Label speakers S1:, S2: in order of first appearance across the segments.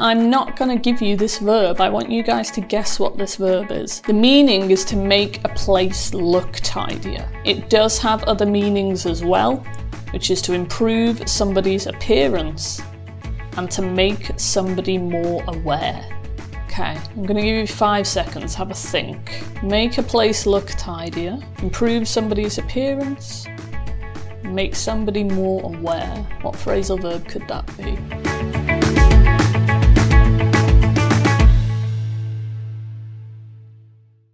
S1: I'm not going to give you this verb. I want you guys to guess what this verb is. The meaning is to make a place look tidier. It does have other meanings as well, which is to improve somebody's appearance and to make somebody more aware. Okay, I'm going to give you 5 seconds, have a think. Make a place look tidier, improve somebody's appearance, make somebody more aware. What phrasal verb could that be?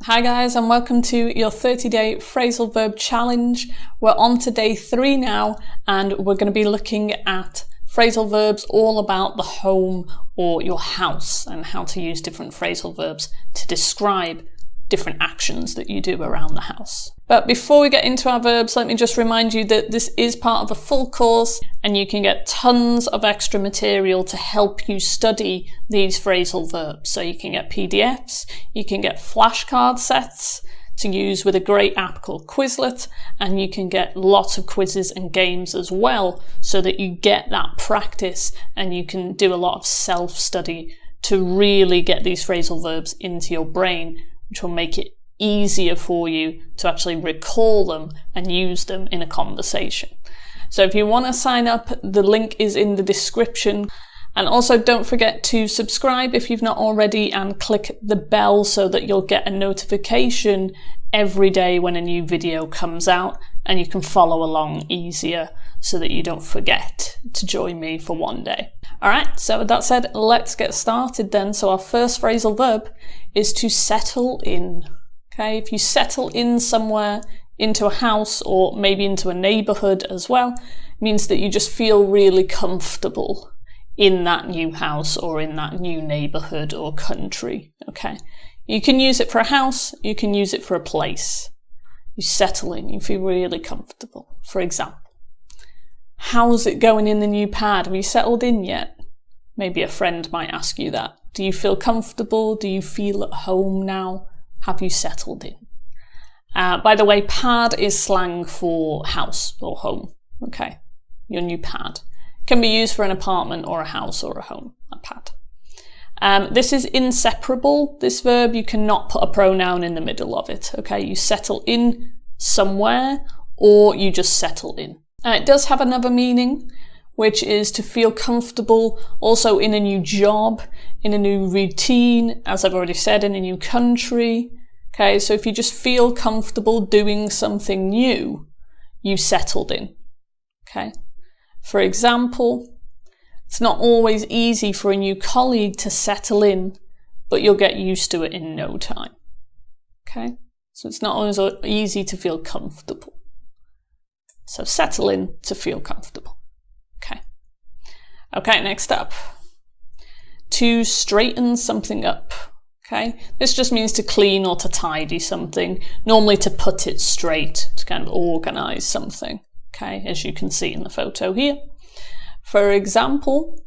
S1: Hi guys, and welcome to your 30-day phrasal verb challenge. We're on to day 3 now, and we're going to be looking at phrasal verbs all about the home or your house and how to use different phrasal verbs to describe different actions that you do around the house. But before we get into our verbs, let me just remind you that this is part of a full course and you can get tons of extra material to help you study these phrasal verbs. So you can get PDFs, you can get flashcard sets to use with a great app called Quizlet, and you can get lots of quizzes and games as well so that you get that practice and you can do a lot of self-study to really get these phrasal verbs into your brain, which will make it easier for you to actually recall them and use them in a conversation. So if you want to sign up, the link is in the description. And also don't forget to subscribe if you've not already and click the bell so that you'll get a notification every day when a new video comes out and you can follow along easier so that you don't forget to join me for one day. Alright, so with that said, let's get started then. So our first phrasal verb is to settle in. Okay, if you settle in somewhere, into a house or maybe into a neighbourhood as well, it means that you just feel really comfortable in that new house or in that new neighbourhood or country. Okay, you can use it for a house, you can use it for a place. You settle in, you feel really comfortable. For example, how's it going in the new pad? Have you settled in yet? Maybe a friend might ask you that. Do you feel comfortable? Do you feel at home now? Have you settled in? By the way, pad is slang for house or home. Okay, your new pad. Can be used for an apartment or a house or a home, a pad. This is inseparable, this verb. You cannot put a pronoun in the middle of it. Okay, you settle in somewhere or you just settle in. It does have another meaning, which is to feel comfortable also in a new job, in a new routine, as I've already said, in a new country. Okay, so if you just feel comfortable doing something new, you settled in. Okay. For example, it's not always easy for a new colleague to settle in, but you'll get used to it in no time. Okay, so it's not always easy to feel comfortable. So settle in to feel comfortable. Okay. Okay, next up. To straighten something up. Okay, this just means to clean or to tidy something, normally to put it straight, to kind of organize something. Okay, as you can see in the photo here. For example,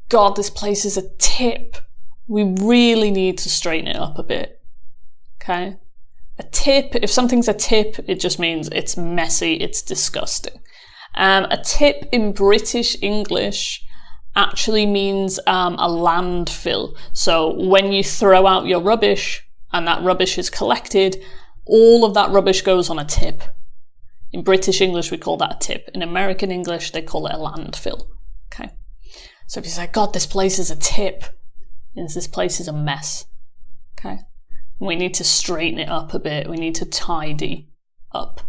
S1: God, this place is a tip. We really need to straighten it up a bit. Okay, a tip, if something's a tip, it just means it's messy, it's disgusting. A tip in British English actually means a landfill. So when you throw out your rubbish and that rubbish is collected, all of that rubbish goes on a tip. In British English, we call that a tip. In American English, they call it a landfill. Okay. So if you say, God, this place is a tip, it means this place is a mess. Okay. We need to straighten it up a bit. We need to tidy up.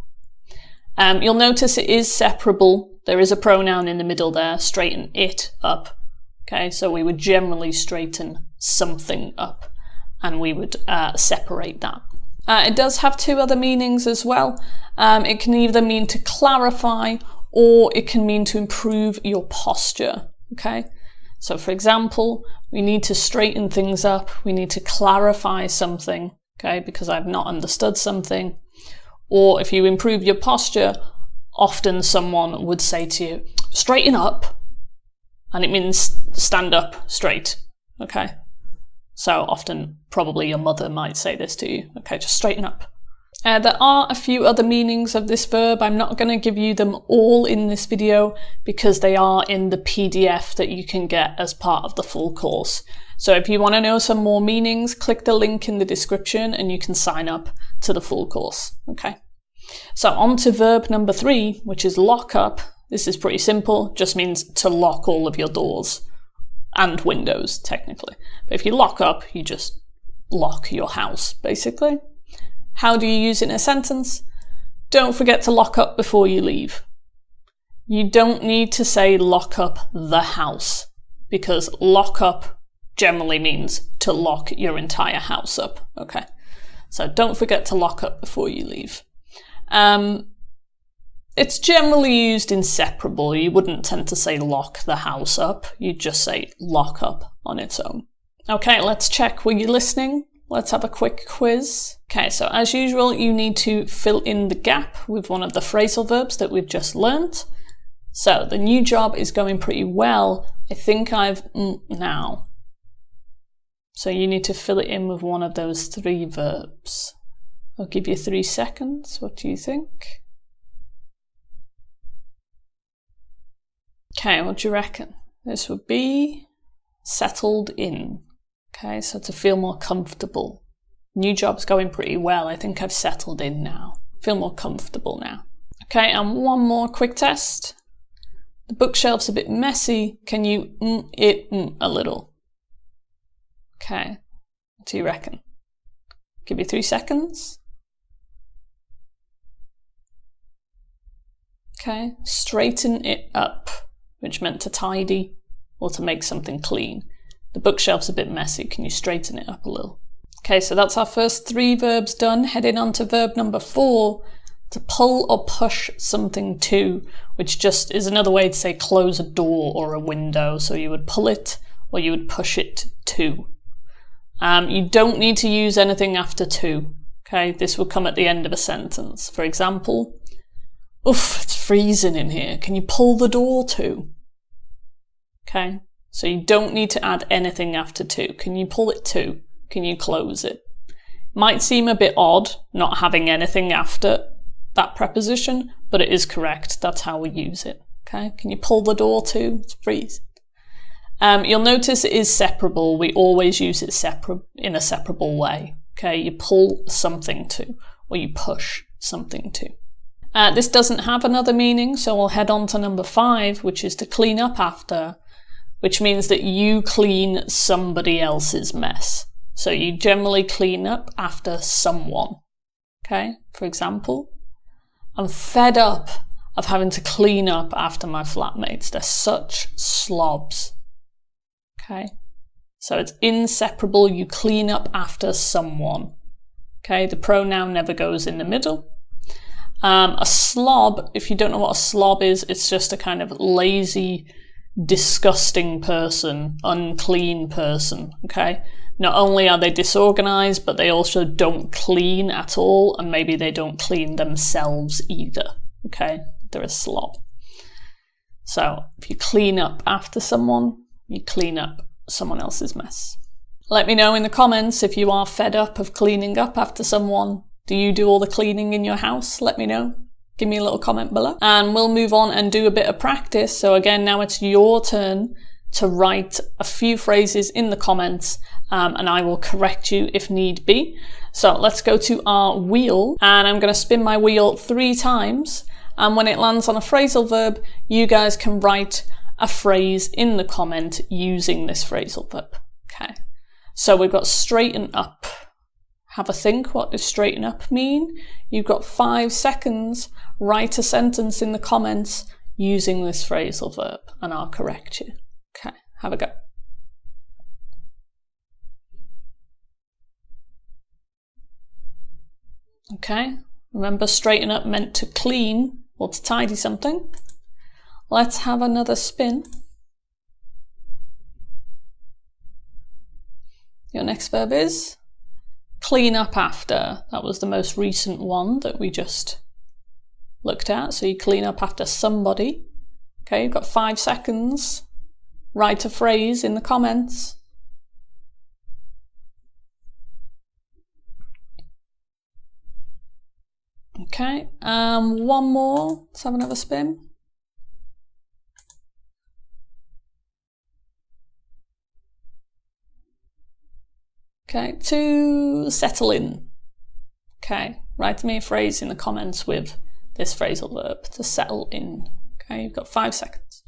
S1: You'll notice it is separable. There is a pronoun in the middle there, straighten it up. Okay, so we would generally straighten something up and we would separate that. It does have 2 other meanings as well. It can either mean to clarify or it can mean to improve your posture. Okay, so for example, we need to straighten things up. We need to clarify something, okay, because I've not understood something. Or if you improve your posture, often someone would say to you, straighten up, and it means stand up straight. Okay, so often probably your mother might say this to you. Okay, just straighten up. There are a few other meanings of this verb. I'm not going to give you them all in this video because they are in the PDF that you can get as part of the full course. So if you want to know some more meanings, click the link in the description and you can sign up to the full course. Okay. So on to verb number 3, which is lock up. This is pretty simple, just means to lock all of your doors and windows, technically. But if you lock up, you just lock your house, basically. How do you use it in a sentence? Don't forget to lock up before you leave. You don't need to say lock up the house, because lock up generally means to lock your entire house up, okay? So don't forget to lock up before you leave. It's generally used inseparable. You wouldn't tend to say lock the house up. You'd just say lock up on its own. Okay, let's check. Were you listening? Let's have a quick quiz. Okay, so as usual, you need to fill in the gap with one of the phrasal verbs that we've just learnt. So the new job is going pretty well. I think I've now. So you need to fill it in with one of those 3 verbs. I'll give you 3 seconds. What do you think? Okay, what do you reckon? This would be settled in. Okay, so to feel more comfortable. New job's going pretty well. I think I've settled in now. Feel more comfortable now. Okay, and one more quick test. The bookshelf's a bit messy. Can you it a little? Okay, what do you reckon? Give you 3 seconds. Okay, straighten it up, which meant to tidy or to make something clean. The bookshelf's a bit messy. Can you straighten it up a little? Okay, so that's our first 3 verbs done. Heading on to verb number 4, to pull or push something to, which just is another way to say close a door or a window. So you would pull it or you would push it to. You don't need to use anything after to. Okay, this will come at the end of a sentence. For example, oof, it's freezing in here. Can you pull the door to? Okay. So you don't need to add anything after to. Can you pull it to? Can you close it? Might seem a bit odd not having anything after that preposition, but it is correct. That's how we use it. Okay, can you pull the door to? It's freezing. You'll notice it is separable. We always use it in a separable way. Okay, you pull something to, or you push something to. This doesn't have another meaning, so we'll head on to number 5, which is to clean up after, which means that you clean somebody else's mess. So you generally clean up after someone. Okay, for example, I'm fed up of having to clean up after my flatmates. They're such slobs. Okay, so it's inseparable. You clean up after someone. Okay, the pronoun never goes in the middle. A slob, if you don't know what a slob is, it's just a kind of lazy, disgusting person, unclean person, okay? Not only are they disorganized, but they also don't clean at all, and maybe they don't clean themselves either, okay? They're a slob. So if you clean up after someone, you clean up someone else's mess. Let me know in the comments if you are fed up of cleaning up after someone. Do you do all the cleaning in your house? Let me know. Give me a little comment below. And we'll move on and do a bit of practice. So again, now it's your turn to write a few phrases in the comments, and I will correct you if need be. So let's go to our wheel, and I'm going to spin my wheel 3 times. And when it lands on a phrasal verb, you guys can write a phrase in the comment using this phrasal verb. Okay. So we've got straighten up. Have a think, what does straighten up mean? You've got 5 seconds, write a sentence in the comments using this phrasal verb, and I'll correct you. Okay, have a go. Okay, remember straighten up meant to clean or to tidy something. Let's have another spin. Your next verb is clean up after. That was the most recent one that we just looked at. So you clean up after somebody. Okay, you've got 5 seconds. Write a phrase in the comments. Okay, one more. Let's have another spin. Okay, to settle in. Okay, write me a phrase in the comments with this phrasal verb, to settle in. Okay, you've got 5 seconds.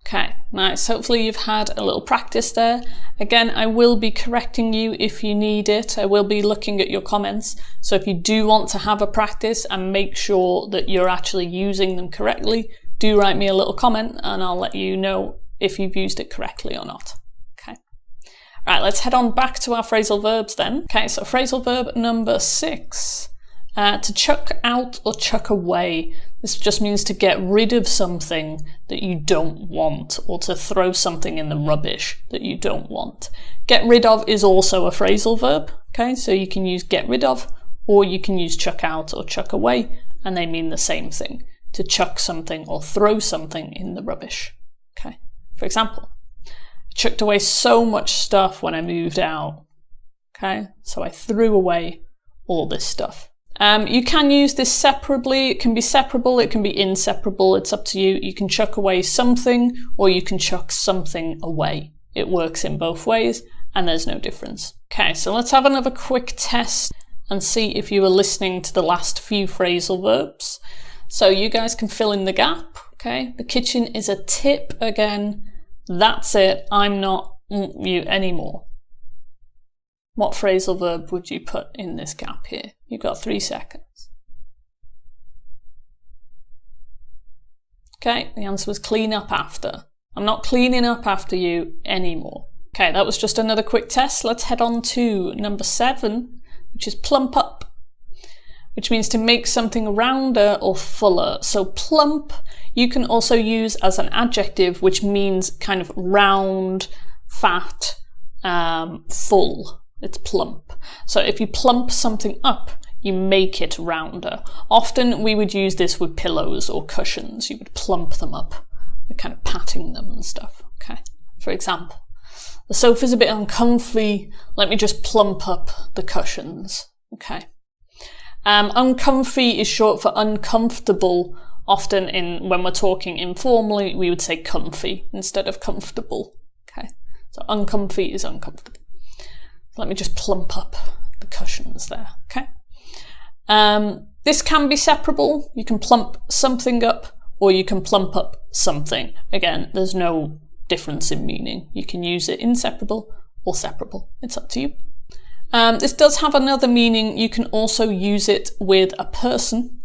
S1: Okay, nice. Hopefully you've had a little practice there. Again, I will be correcting you if you need it. I will be looking at your comments. So if you do want to have a practice and make sure that you're actually using them correctly, do write me a little comment and I'll let you know if you've used it correctly or not. Okay. Right, let's head on back to our phrasal verbs then. Okay, so phrasal verb number 6. To chuck out or chuck away. This just means to get rid of something that you don't want, or to throw something in the rubbish that you don't want. Get rid of is also a phrasal verb, okay? So you can use get rid of, or you can use chuck out or chuck away, and they mean the same thing. To chuck something or throw something in the rubbish, okay? For example, I chucked away so much stuff when I moved out, okay? So I threw away all this stuff. You can use this separately. It can be separable, it can be inseparable. It's up to you. You can chuck away something or you can chuck something away. It works in both ways and there's no difference. Okay, so let's have another quick test and see if you were listening to the last few phrasal verbs. So you guys can fill in the gap. Okay, the kitchen is a tip again. That's it. I'm not you anymore. What phrasal verb would you put in this gap here? You've got 3 seconds. Okay, the answer was clean up after. I'm not cleaning up after you anymore. Okay, that was just another quick test. Let's head on to number 7, which is plump up, which means to make something rounder or fuller. So plump, you can also use as an adjective, which means kind of round, fat, full. It's plump. So if you plump something up, you make it rounder. Often we would use this with pillows or cushions. You would plump them up. We're kind of patting them and stuff. Okay. For example, the sofa's a bit uncomfy. Let me just plump up the cushions. Okay. Uncomfy is short for uncomfortable. Often when we're talking informally, we would say comfy instead of comfortable. Okay. So uncomfy is uncomfortable. Let me just plump up the cushions there, okay? This can be separable. You can plump something up or you can plump up something. Again, there's no difference in meaning. You can use it inseparable or separable. It's up to you. This does have another meaning. You can also use it with a person.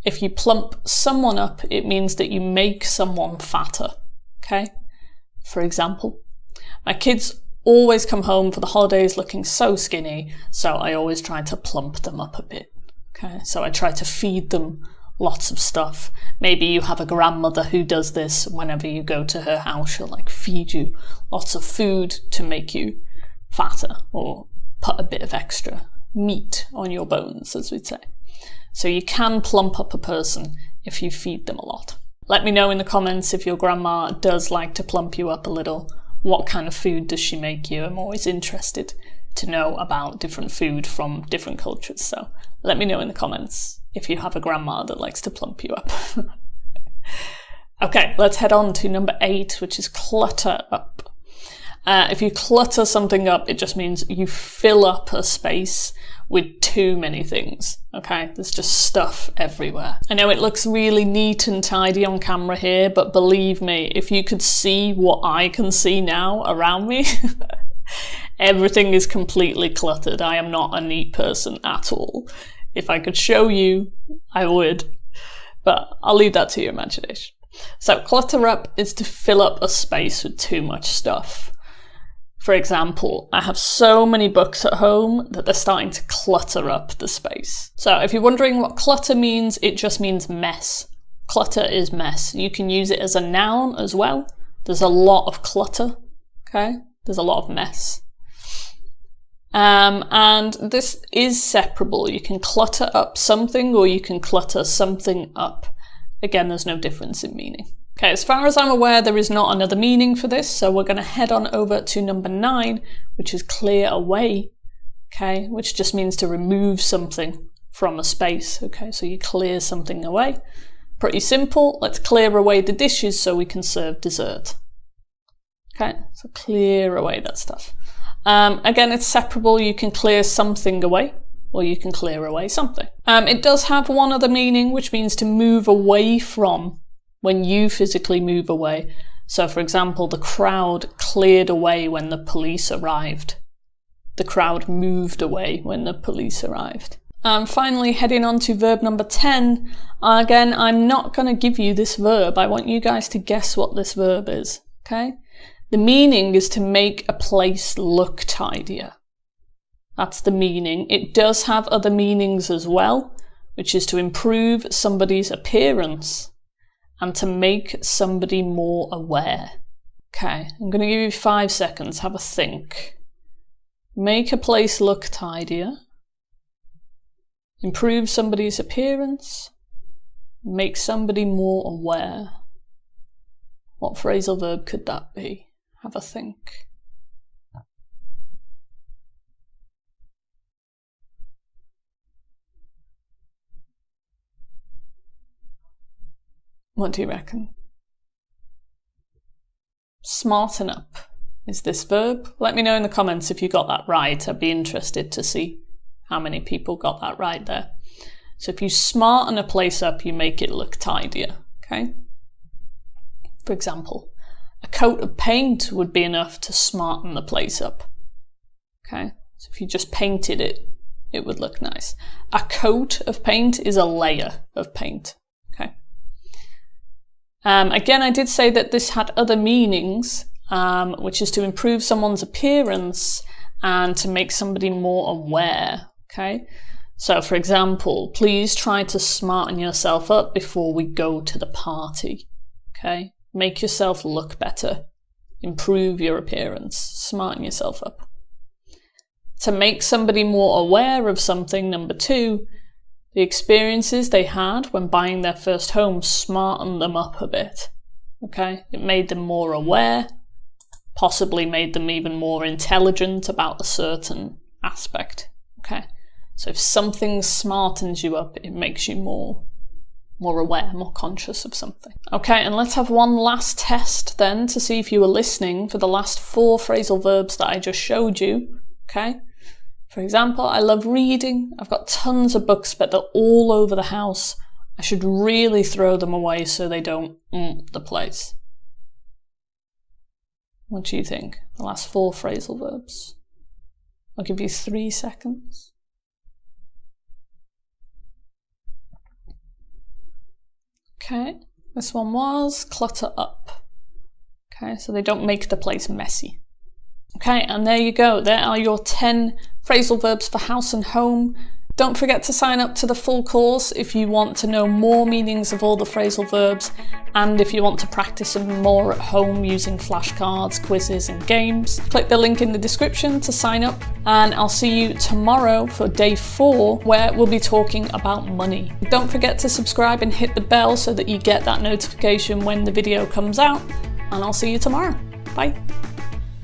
S1: If you plump someone up, it means that you make someone fatter, okay? For example, my kids always come home for the holidays looking so skinny, so I always try to plump them up a bit. Okay, so I try to feed them lots of stuff. Maybe you have a grandmother who does this. Whenever you go to her house, she'll like feed you lots of food to make you fatter, or put a bit of extra meat on your bones, as we'd say. So you can plump up a person if you feed them a lot. Let me know in the comments if your grandma does like to plump you up a little. What kind of food does she make you? I'm always interested to know about different food from different cultures. So let me know in the comments if you have a grandma that likes to plump you up. Okay, let's head on to number 8, which is clutter up. If you clutter something up, it just means you fill up a space with too many things. Okay, there's just stuff everywhere. I know it looks really neat and tidy on camera here, but believe me, if you could see what I can see now around me, everything is completely cluttered. I am not a neat person at all. If I could show you, I would, but I'll leave that to your imagination. So clutter up is to fill up a space with too much stuff. For example, I have so many books at home that they're starting to clutter up the space. So if you're wondering what clutter means, it just means mess. Clutter is mess. You can use it as a noun as well. There's a lot of clutter, okay? There's a lot of mess. And this is separable. You can clutter up something or you can clutter something up. Again, there's no difference in meaning. Okay, as far as I'm aware, there is not another meaning for this, so we're going to head on over to number 9, which is clear away, okay, which just means to remove something from a space, okay, so you clear something away. Pretty simple. Let's clear away the dishes so we can serve dessert. Okay, so clear away that stuff. Again, it's separable. You can clear something away, or you can clear away something. It does have one other meaning, which means to move away from, when you physically move away. So for example, the crowd cleared away when the police arrived. The crowd moved away when the police arrived. Finally, heading on to verb number 10. Again, I'm not going to give you this verb. I want you guys to guess what this verb is, okay? The meaning is to make a place look tidier. That's the meaning. It does have other meanings as well, which is to improve somebody's appearance and to make somebody more aware. Okay, I'm going to give you 5 seconds. Have a think. Make a place look tidier. Improve somebody's appearance. Make somebody more aware. What phrasal verb could that be? Have a think. What do you reckon? Smarten up is this verb. Let me know in the comments if you got that right. I'd be interested to see how many people got that right there. So if you smarten a place up, you make it look tidier, okay? For example, a coat of paint would be enough to smarten the place up, okay? So if you just painted it, it would look nice. A coat of paint is a layer of paint, okay? Again, I did say that this had other meanings, which is to improve someone's appearance and to make somebody more aware, okay? So for example, please try to smarten yourself up before we go to the party, okay? Make yourself look better, improve your appearance, smarten yourself up. To make somebody more aware of something, number 2, the experiences they had when buying their first home smartened them up a bit, okay? It made them more aware, possibly made them even more intelligent about a certain aspect, okay? So if something smartens you up, it makes you more aware, more conscious of something. Okay, and let's have one last test then to see if you were listening for the last 4 phrasal verbs that I just showed you, okay? For example, I love reading. I've got tons of books, but they're all over the house. I should really throw them away so they don't the place. What do you think? The last 4 phrasal verbs. I'll give you 3 seconds. Okay, this one was clutter up. Okay, so they don't make the place messy. Okay, and there you go. There are your 10 phrasal verbs for house and home. Don't forget to sign up to the full course if you want to know more meanings of all the phrasal verbs and if you want to practice them more at home using flashcards, quizzes and games. Click the link in the description to sign up, and I'll see you tomorrow for day 4 where we'll be talking about money. Don't forget to subscribe and hit the bell so that you get that notification when the video comes out, and I'll see you tomorrow. Bye.